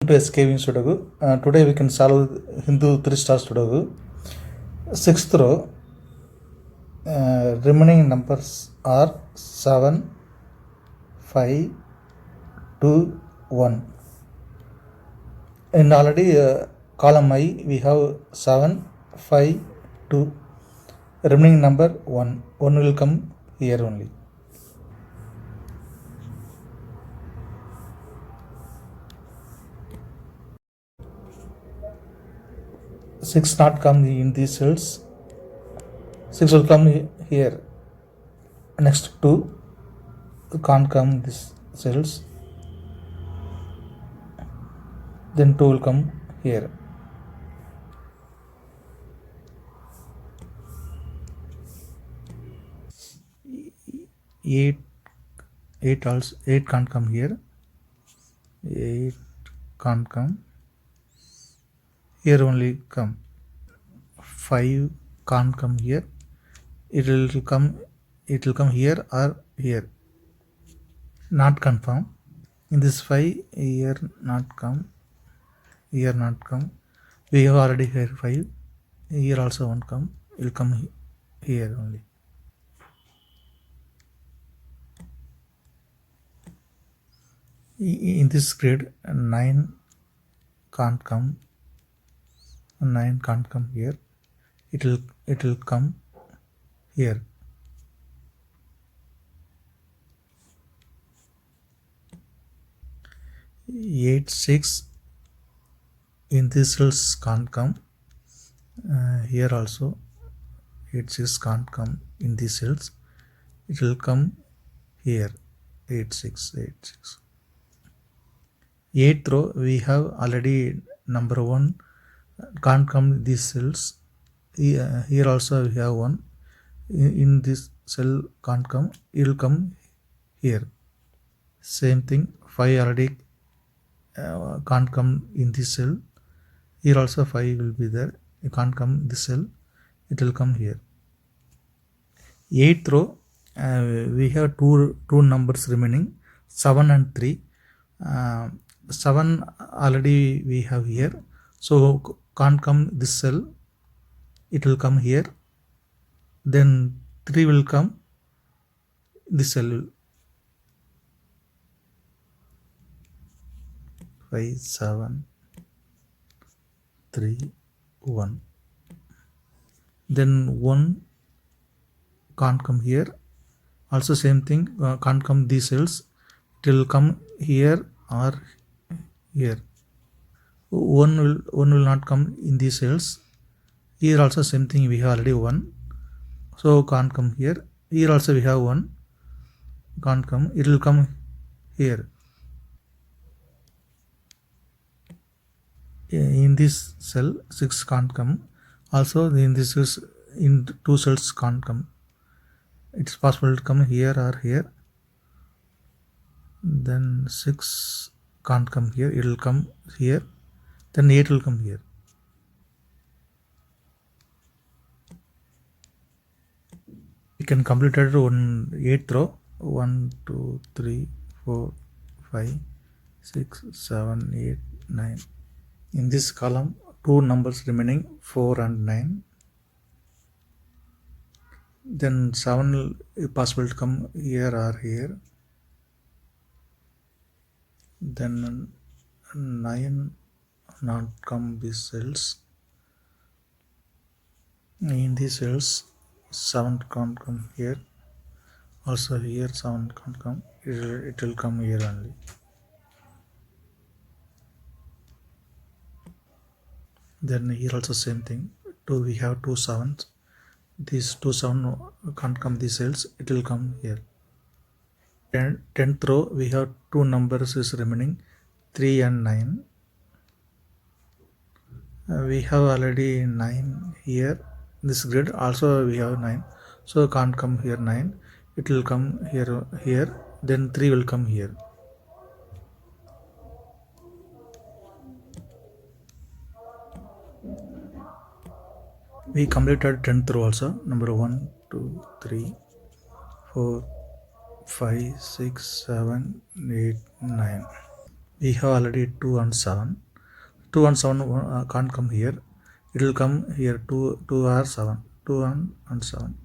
to SKV Sudoku. Today we can solve Hindu 3-star Sudoku. Sixth row, remaining numbers are 7, 5, 2, 1. In already column I we have 7, 5, 2. Remaining number 1. 1 will come here only. Six not come in these cells. 6 will come here. Next 2 can't come these cells. Then 2 will come here. 8 also 8 can't come here. 8 can't come. Here only come. 5 can't come here. It will come here or here. Not confirm. In this 5 here not come. Here not come. We have already here 5. Here also won't come. It will come here only. In this grid 9 can't come. 9 can't come here. It will come here. 8, 6 in these cells can't come. Here also 8, 6 can't come in these cells. It will come here. 8, 6, 8, 6. 8th row we have already number 1 can't come these cells. Here also we have 1 in this cell can't come. It will come here. Same thing 5 already can't come in this cell. Here also 5 will be there. It can't come this cell. It will come here. 8th row we have two numbers remaining, 7 and 3. 7 already we have here, so can't come this cell. It will come here. Then 3 will come this cell. 5, 7, 3, 1. Then 1 can't come here. Also same thing, can't come these cells. It will come here or here. 1 will not come in these cells. Here also same thing, we have already 1, so can't come here. Here also we have 1, can't come. It will come here. In this cell 6 can't come. Also in this is in 2 cells can't come. It's possible to come here or here. Then 6 can't come here. It will come here. Then 8 will come here. We can complete it on 8th row. 1, 2, 3, 4, 5, 6, 7, 8, 9. In this column 2 numbers remaining, 4 and 9. Then 7 is possible to come here or here. Then 9 not come these cells. In these cells 7 can't come here. Also here 7 can't come. It will come here only. Then here also same thing. We have 2 7s. These 2 7 can't come these cells. It will come here. 10th row we have 2 numbers is remaining, 3 and 9. We have already 9 here. This grid also we have 9, so can't come here 9. It will come here. Then 3 will come here. We completed 10th row also. Number 1, 2, 3, 4, 5, 6, 7, 8, 9. We have already 2 and 7. 2 and 7 can't come here. It will come here. 2 or 7. 2 and 7.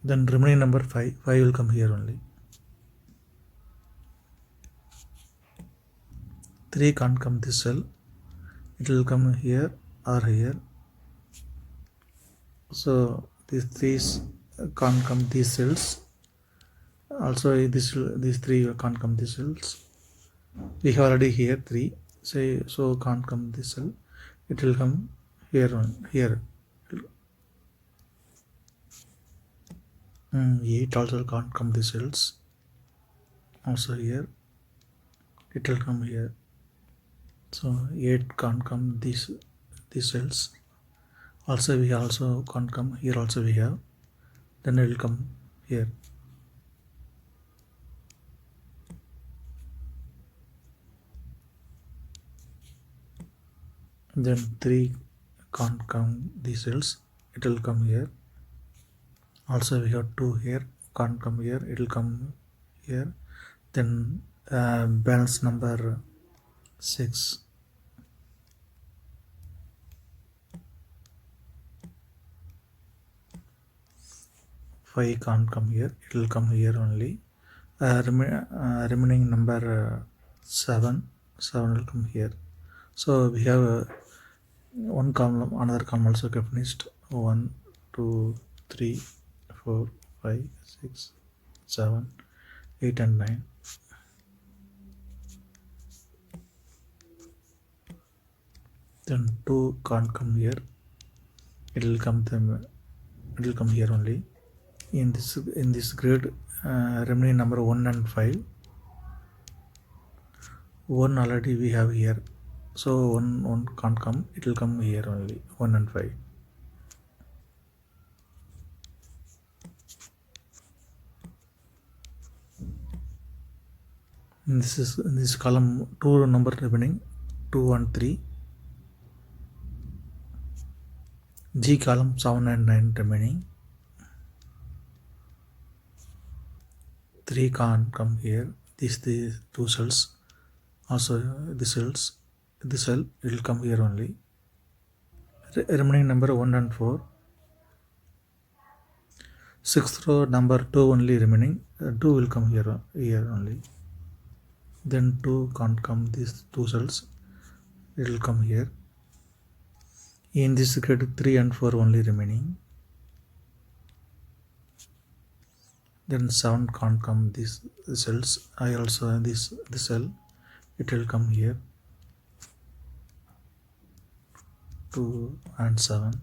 Then remaining number 5. 5 will come here only. 3 can't come this cell. It will come here or here. So these 3 can't come these cells. Also these 3 can't come these cells. We have already here 3. So can't come this cell. It will come here on here. 8 also can't come these cells. Also here it will come here. So 8 can't come these cells. Also we also can't come here. Also we have. Then it will come here. Then 3 can't come these cells. It will come here. Also we have 2 here. Can't come here. It will come here. Then balance number 6. 5 can't come here. It will come here only. Remaining number 7 will come here. So we have one column, another column also finished. 1, 2, 3, 4, 5, 6, 7, 8 and 9. Then 2 can't come here. It will come here only. In this grid, remaining number 1 and 5. 1 already we have here. So 1 can't come. It will come here only. 1 and 5. In this column 2 number remaining. 2 and 3. G column 7 and 9 remaining. 3 can't come here. These 2 cells. Also the cells. This cell it will come here only. Remaining number 1 and 4. 6th row number 2 only remaining. 2 will come here only. Then 2 can't come these 2 cells. It will come here. In this grid 3 and 4 only remaining. Then 7 can't come these cells. I also this cell. It will come here. 2 and 7.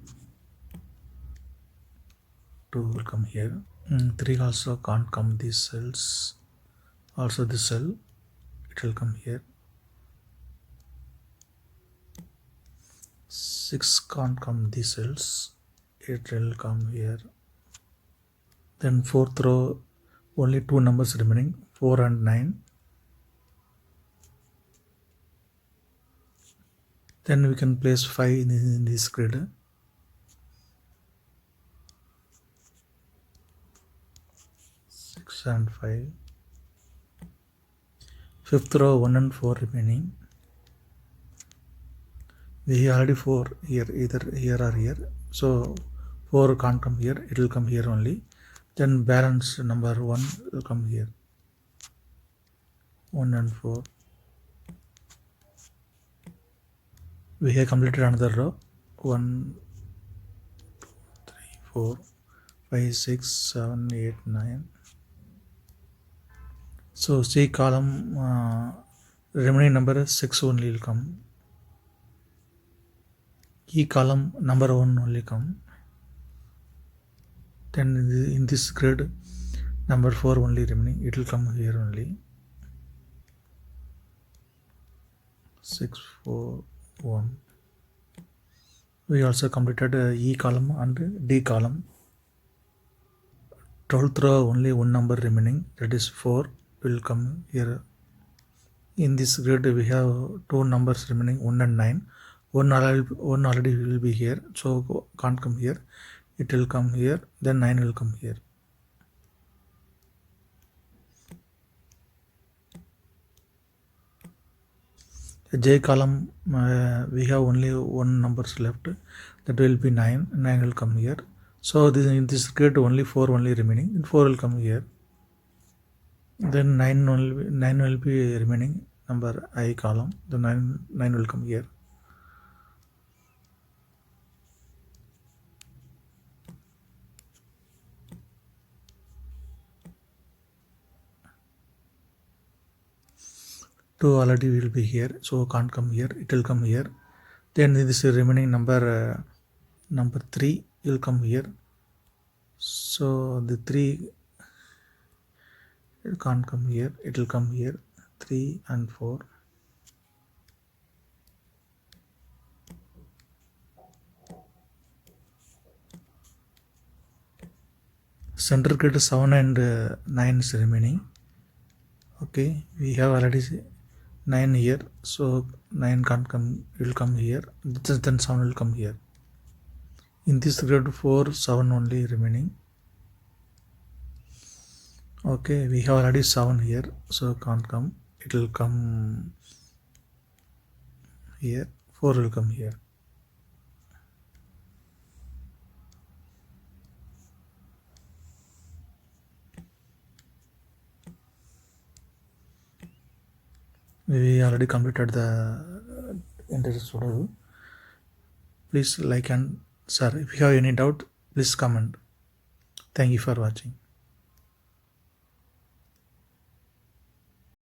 2 will come here. 3 also can't come these cells. Also this cell. It will come here. 6 can't come these cells. It will come here. Then 4th row only 2 numbers remaining, 4 and 9. Then we can place 5 in this grid. 6 and 5. 5th row 1 and 4 remaining. We have already 4 here, either here or here. So 4 can't come here. It will come here only. Then balance number 1 will come here. 1 and 4. We have completed another row. 1, 2, 3, 4, 5, 6, 7, 8, 9. So C column remaining number 6 only will come. E column number 1 only come. Then in this grid number 4 only remaining. It will come here only. 6, 4, 1. We also completed E column and D column. 12th row only 1 number remaining, that is 4 will come here. In this grid we have 2 numbers remaining, 1 and 9. 1 already will be here, so can't come here. It will come here, then 9 will come here. J column, we have only one numbers left, that will be 9. 9 will come here. So this, in this circuit only 4 only remaining, 4 will come here. Then 9 will be remaining number I column, the 9 will come here. Two already will be here, so can't come here, it will come here. Then this remaining number 3 will come here. So the 3, it can't come here, it will come here. 3 and 4. Center grid 7 and 9 is remaining. Okay, we have already 9 here, so 9 can't come, it will come here. Then 7 will come here. In this grid 4, 7 only remaining. Okay, we have already 7 here, so can't come, it will come here. 4 will come here. We already completed the entire tutorial. Please like and share. If you have any doubt, please comment. Thank you for watching.